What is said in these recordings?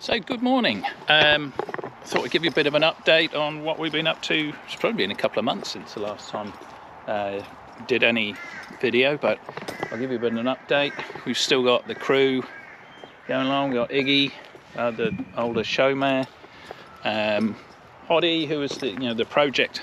So good morning. Thought I'd give you a bit of an update on what we've been up to. It's probably been a couple of months since the last time did any video, but I'll give you a bit of an update. We've still got the crew going along. We've got Iggy, the older show mare, Hottie, who is the project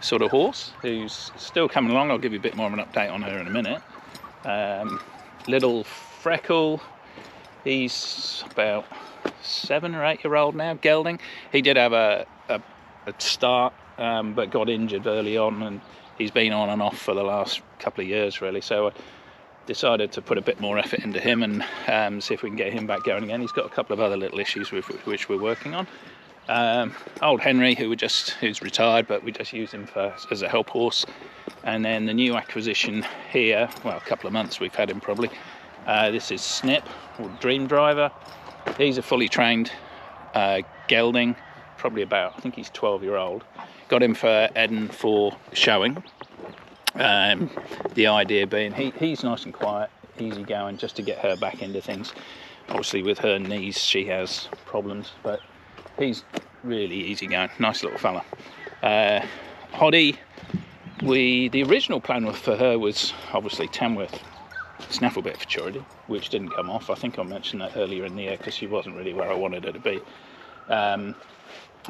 sort of horse, who's still coming along. I'll give you a bit more of an update on her in a minute. Lil Freckle, he's about 7 or 8 year old now, gelding. He did have a start, but got injured early on, and he's been on and off for the last couple of years really, so I decided to put a bit more effort into him and see if we can get him back going again. He's got a couple of other little issues with which we're working on. Old Henry, who's retired, but we just use him as a help horse. And then the new acquisition here, well, a couple of months we've had him probably. This is Snip, or Dream Driver. He's a fully trained gelding, probably about, I think he's 12-year-old. Got him for Eden for showing. The idea being he's nice and quiet, easy going, just to get her back into things. Obviously with her knees she has problems, but he's really easy going, nice little fella. Hottie, the original plan for her was obviously Tamworth snaffle bit futurity, which didn't come off. I think I mentioned that earlier in the year because she wasn't really where I wanted her to be. And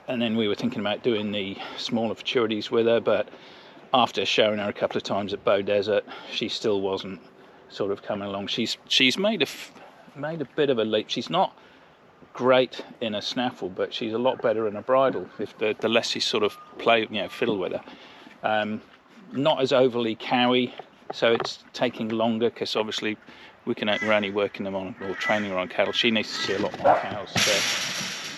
then we were thinking about doing the smaller futurities with her, but after showing her a couple of times at Bow Desert, she still wasn't sort of coming along. She's made a bit of a leap. She's not great in a snaffle, but she's a lot better in a bridle if the less you sort of fiddle with her. Not as overly cowy, so it's taking longer because obviously we're only working them on or training her on cattle. She needs to see a lot more cows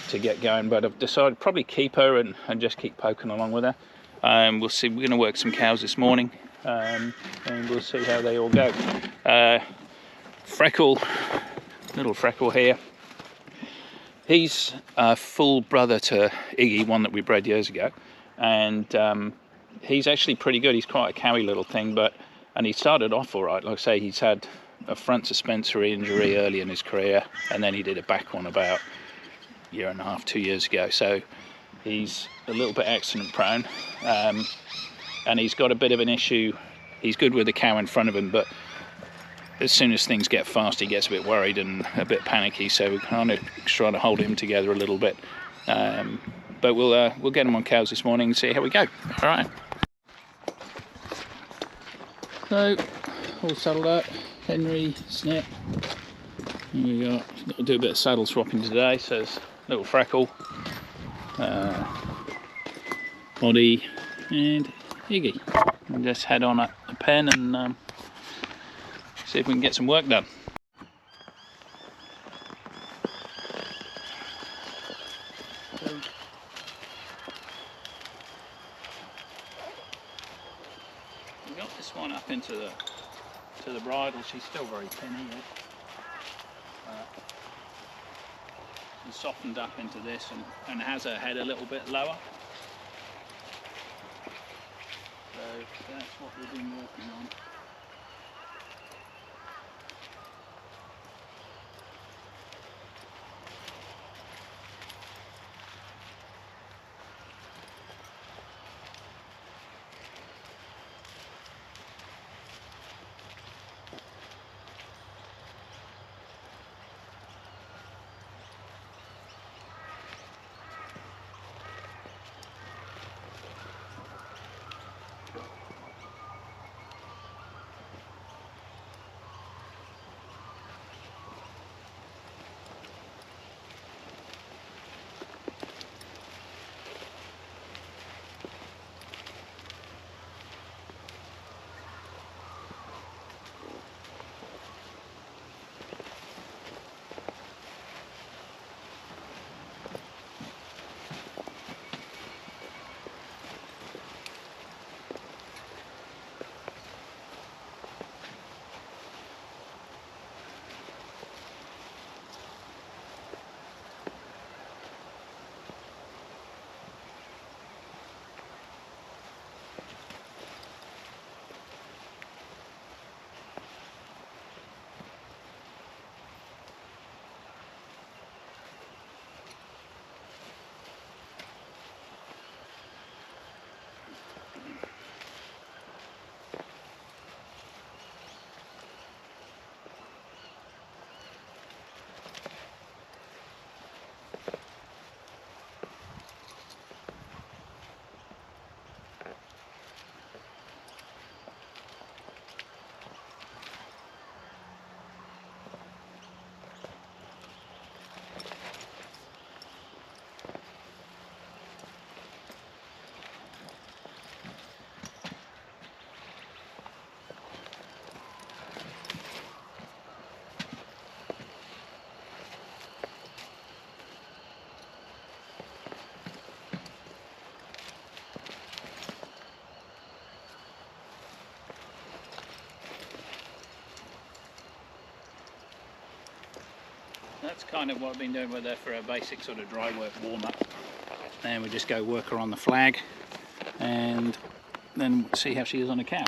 to get going, but I've decided probably keep her and just keep poking along with her. We'll see. We're going to work some cows this morning, and we'll see how they all go. Freckle, little Freckle here. He's a full brother to Iggy, one that we bred years ago, and he's actually pretty good. He's quite a cowy little thing, and he started off all right. Like I say, he's had a front suspensory injury early in his career, and then he did a back one about a year and a half, 2 years ago. So he's a little bit accident prone, and he's got a bit of an issue. He's good with the cow in front of him, but as soon as things get fast, he gets a bit worried and a bit panicky. So we're kind of trying to hold him together a little bit. But we'll get him on cows this morning and see how we go. All right. So all saddled up. Henry, Snip. Here we got to do a bit of saddle swapping today. So there's little Freckle, Hottie, and Iggy. We'll just head on a pen and see if we can get some work done. We got this one up into the bridle. She's still very thinny yet. She's softened up into this and has her head a little bit lower. So that's what we've been working on. that's kind of what I've been doing with her for a basic sort of dry work warm-up. Then we just go work her on the flag and then see how she is on a cow.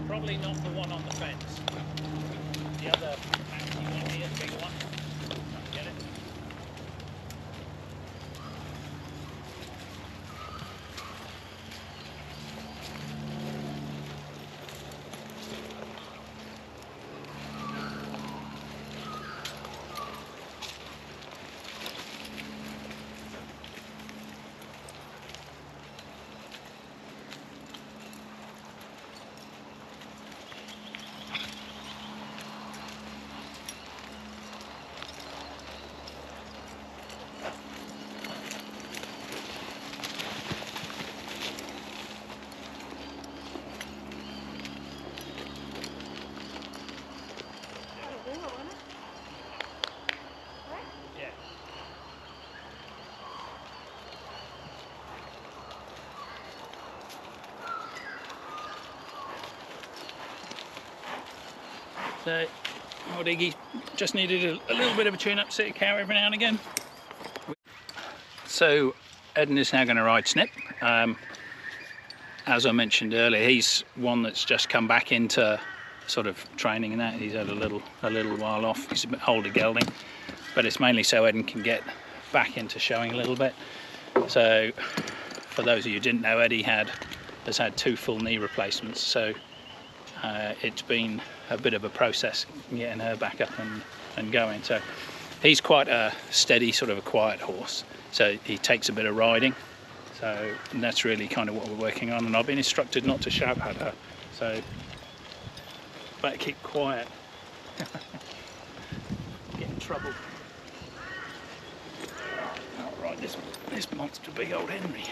Probably not the one on the fence. The other actually one here, the bigger one. Get it? So old Iggy just needed a little bit of a tune-up, sit a cow every now and again. So Eden is now going to ride Snip. As I mentioned earlier, he's one that's just come back into sort of training and that. He's had a little while off. He's a bit older gelding, but it's mainly so Eden can get back into showing a little bit. So for those of you who didn't know, Eddie has had 2 full knee replacements, so it's been a bit of a process getting her back up and going. So he's quite a steady, sort of a quiet horse, so he takes a bit of riding. So that's really kind of what we're working on, and I've been instructed not to shout at her, so better keep quiet. Get in trouble. All right, this monster big old Henry.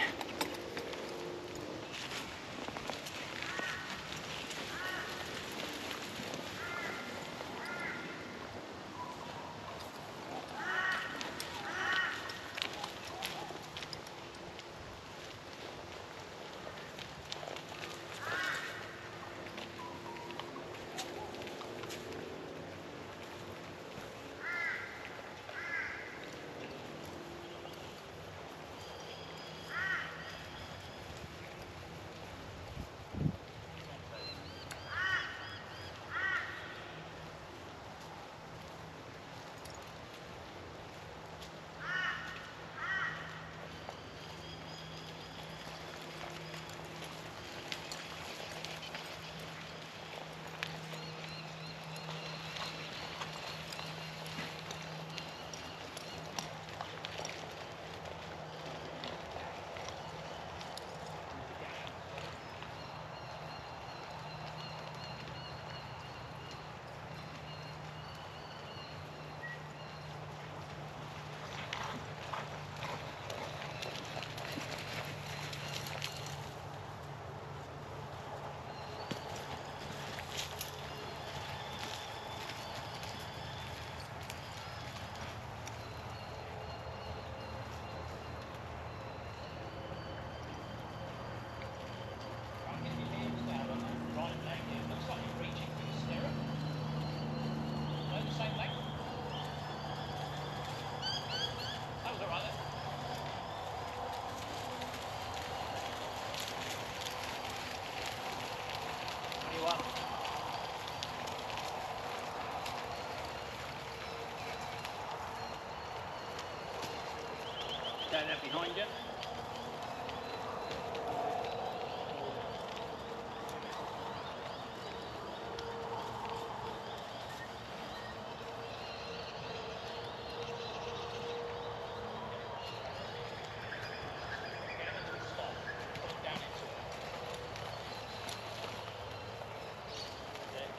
Down there behind you.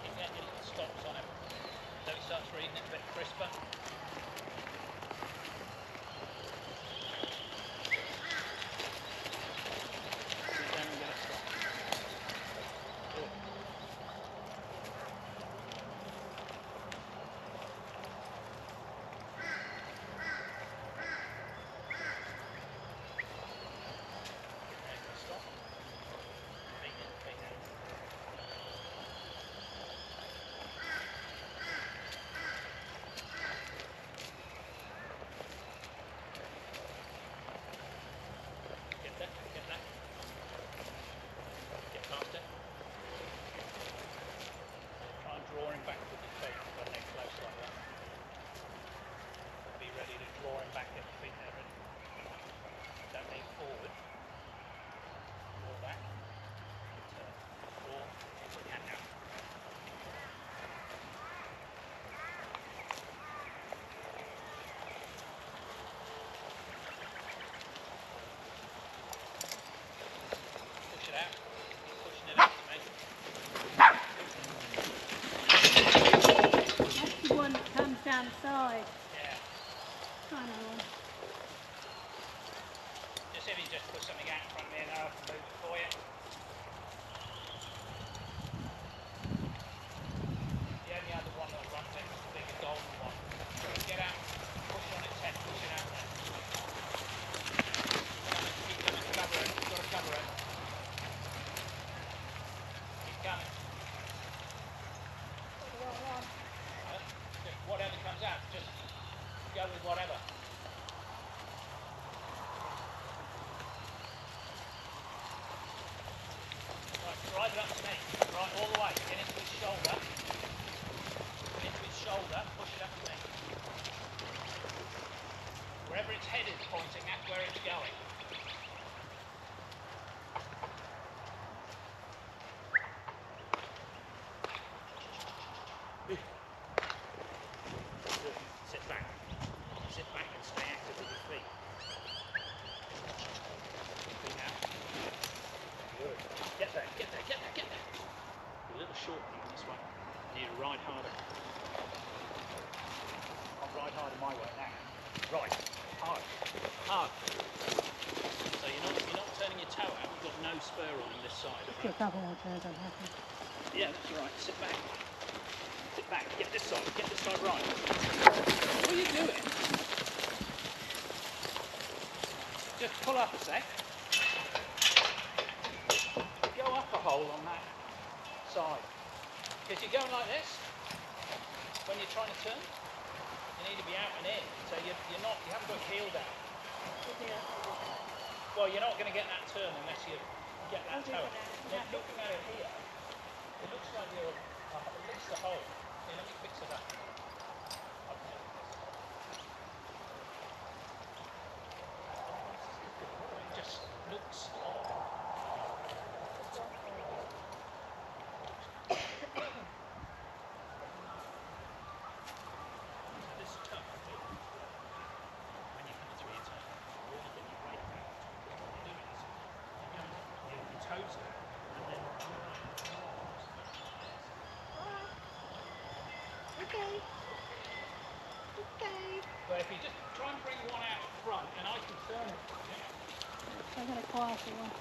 Keep getting little stops on him so he starts reading it a bit crisper. Down the side. Yeah. I know. Just if you just put something out in front of me and I'll move it for you. The only other one that runs in is the bigger golden one. Get out, push on its head, push it out there. Keep going, cover it, you've got to cover it. Keep coming. where it's going. Sit back. Sit back and stay active with your feet. Feet out. Good. Get there, get there, get there, get there. You're a little short on this one. You need to ride harder. I'll ride harder my way now. Right. Hard. Hard. So you're not turning your toe out. You've got no spur on this side. Just a couple more turns, I'm happy. Yeah, that's all right. Sit back. Sit back. Get this side. Get this side right. What are you doing? Just pull up a sec. Go up a hole on that side. Because you're going like this when you're trying to turn. You need to be out and in. So you haven't got heel down. Well, you're not going to get that turn unless you get that toe. Looking at it here, it looks like you're at least a hole. Here, let me fix it up. Okay. It just looks odd. This is tough. When you come through your turn, you really get your weight back. What you're doing is your toes down and then Okay. Okay. but if you just try and bring one out front and I can turn it for you. I got a quality one.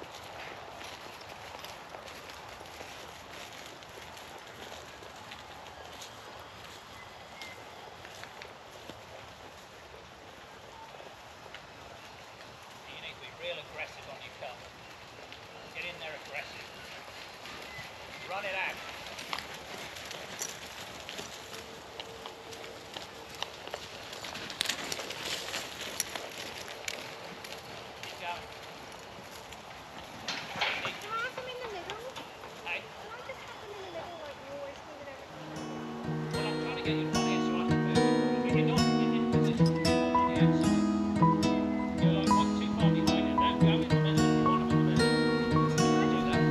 You need to be real aggressive on your cut. Get in there aggressive. Run it out. Keep going. Can I have them in the middle? Hey, Can I just have them in the middle like you always do with everything? well, I'm trying to get you one here so I can move it. But you're not in position. You're on the outside. You're like one too far behind it. Don't go in the middle. You want them in the middle. Do that.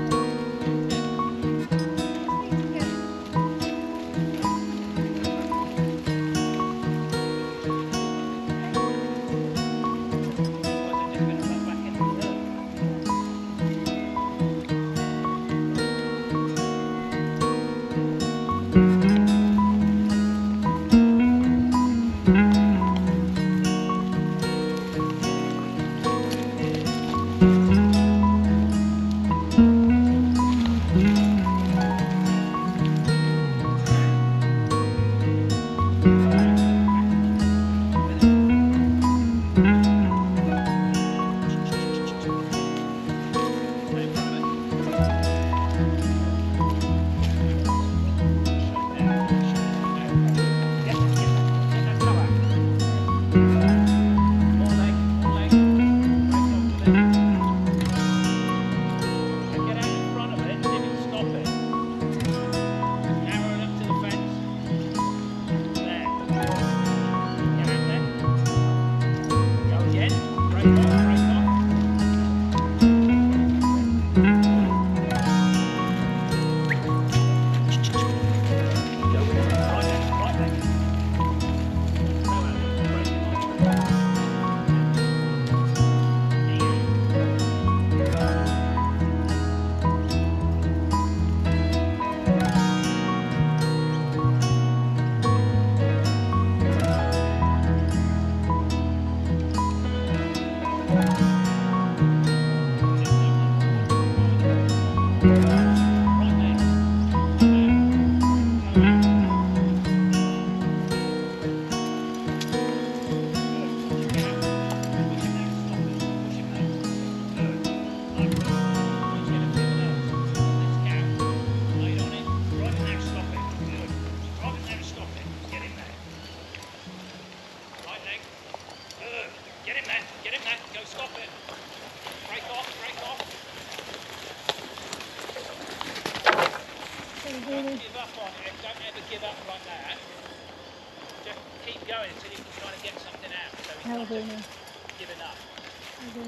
Otherwise they're just going to run back into the dirt. Don't give up on it. Don't ever give up like that. Just keep going until you can try to get something out. So he's not just giving up. You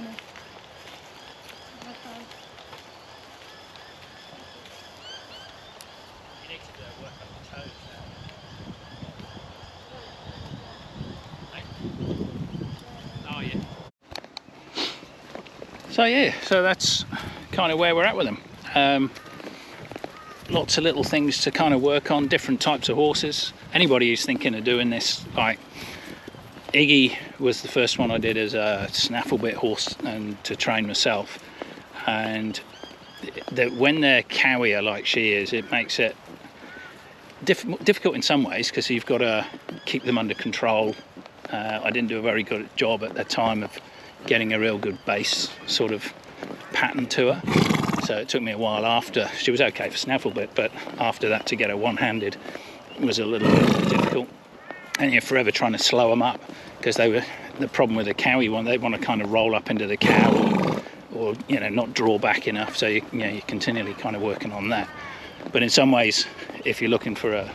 need to work on the toes now. Oh yeah. So yeah, so that's kind of where we're at with them. Lots of little things to kind of work on, different types of horses. Anybody who's thinking of doing this, like Iggy was the first one I did as a snaffle bit horse and to train myself. And when they're cowier like she is, it makes it difficult in some ways because you've got to keep them under control. I didn't do a very good job at the time of getting a real good base sort of pattern to her. So it took me a while after. She was okay for snaffle bit, but after that to get her one-handed was a little bit difficult. And you're forever trying to slow them up because the problem with the cowie one, they want to kind of roll up into the cow or not draw back enough. So you're continually kind of working on that. But in some ways, if you're looking for a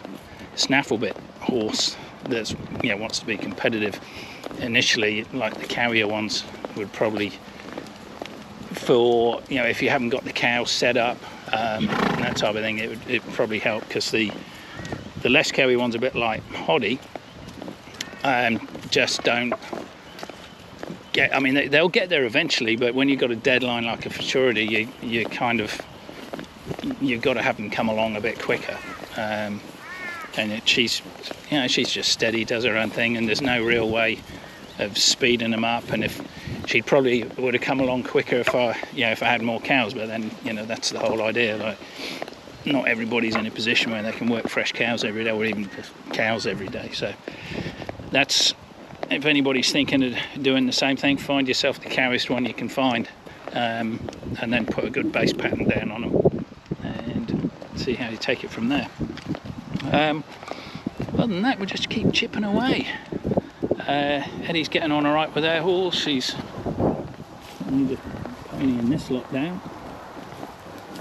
snaffle bit horse that's wants to be competitive, initially like the cowier ones would probably, for if you haven't got the cow set up and that type of thing, it would probably help because the less cowy ones, a bit like Hottie, just don't get. I mean, they'll get there eventually, but when you've got a deadline like a futurity, you've got to have them come along a bit quicker. And she's just steady, does her own thing, and there's no real way of speeding them up. And if she probably would have come along quicker if I had more cows, but then that's the whole idea. Like, not everybody's in a position where they can work fresh cows every day or even cows every day. So that's, if anybody's thinking of doing the same thing, find yourself the cowiest one you can find, and then put a good base pattern down on them and see how you take it from there. Other than that, we just keep chipping away. Eddie's getting on alright with our horse. She's only just painting this lot down.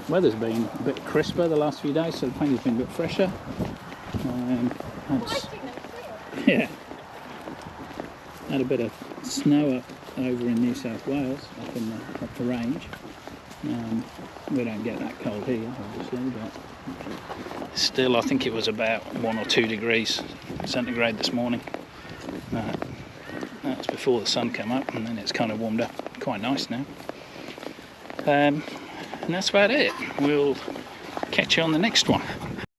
Weather's been a bit crisper the last few days, so the painting's been a bit fresher. Yeah, had a bit of snow up over in New South Wales, up the range. We don't get that cold here, obviously, but still, I think it was about 1 or 2 degrees centigrade this morning. That's before the sun came up, and then it's kind of warmed up quite nice now. And that's about it. We'll catch you on the next one.